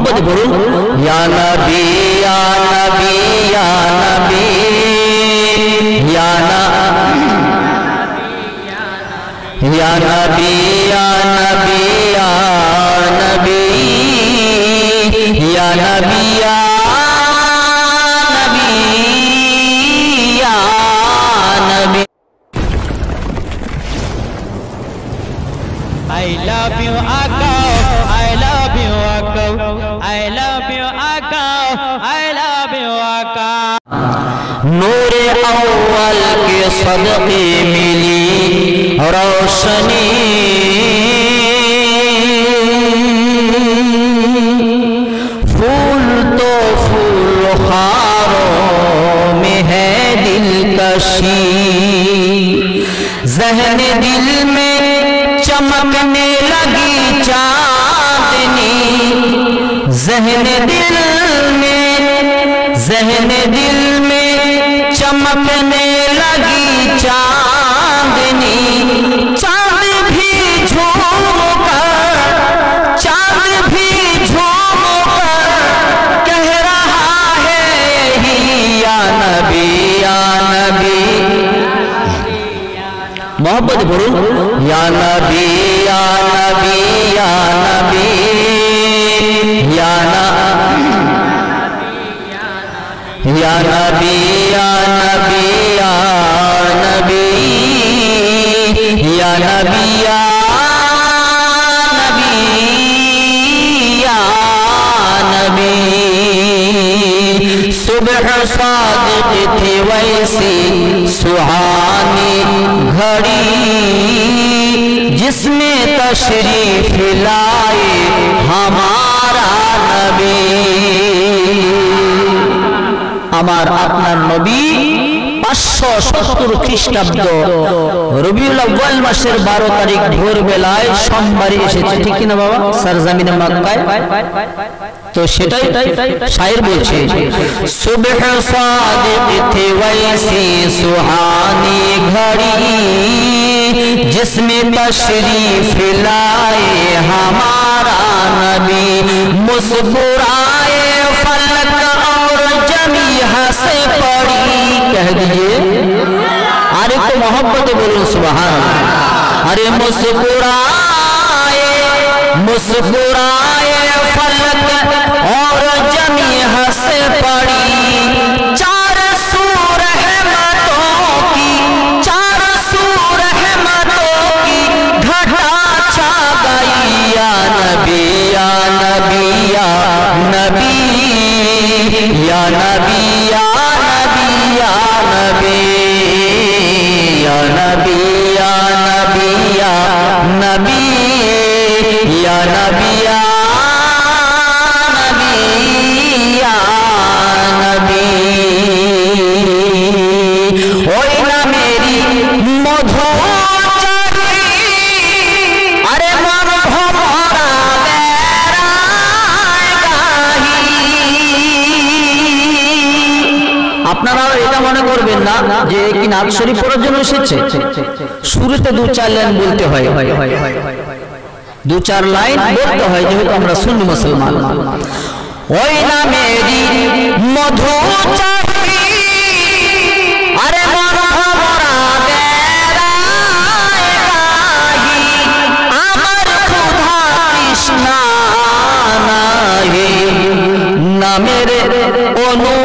मोहब्बत बोलो या नबी या नबी या नबी या नबी या नबी या नबी या नबी या नबी या नबी। I love you Akka, I love you Akka, I love you Akka, I love you Akka। नूरे अव्वल के सदक़े मिली रोशनी, फूल तो फूल खारों में है दिलकशी, ज़हन दिल में चमकने लगी चांदनी, ज़हन दिल में चमकने लगी चांदनी, चांद भी झूम कर कह रहा है यही या नबी या नबी। मोहब्बत बोलो या नबी या नबी या नबी या नबी या नबी या नबी या नबी या नबी या नबी। सुबह सादिक थी वैसी सुहानी घड़ी, जिसमें तशरीफ लाए हमारा नबी। আমার আপনার নবী 570 খ্রিস্টাব্দ রবিউল আউয়াল মাসের 12 তারিখ ভোর বেলায় সোমবারে এসেছে, ঠিক কি না বাবা, সরজমিনে মক্কায়। তো সেটাই শায়ের বলছে সুবহ সাদিক থি वैसी सुहानी घड़ी, जिसमें तशरीफ लाए हमारा नबी। मुस्कुराए फलक और जमी हंसे पड़ी, कह दीजिए अरे तो मोहब्बत बोलो सुभान अल्लाह। अरे मुस्कुराए फलक और जमी हंसे पड़ी, चार सू रहमतों की घटा छा गई या नबी या नबी या नबी या नबी या नबी या नबी या नबी या नबी या नबी या नबी या नबी या नबी। ओए ना मेरी मधु चली, अरे मन भरा আপনারা এটা মনে করবেন না যে কি নাত শরীফ পড়ার জন্য এসেছে। শুরুতে 2-4 লাইন বলতে হয়, 2-4 লাইন বলতে হয়, যেহেতু আমরা সুন্নি মুসলমান। ওই না মেরি মধু চাহি, আরে মন ভরা বেড়ায় গাহি, আমার ক্ষুধা তৃষ্ণা নাহি, নামের অনু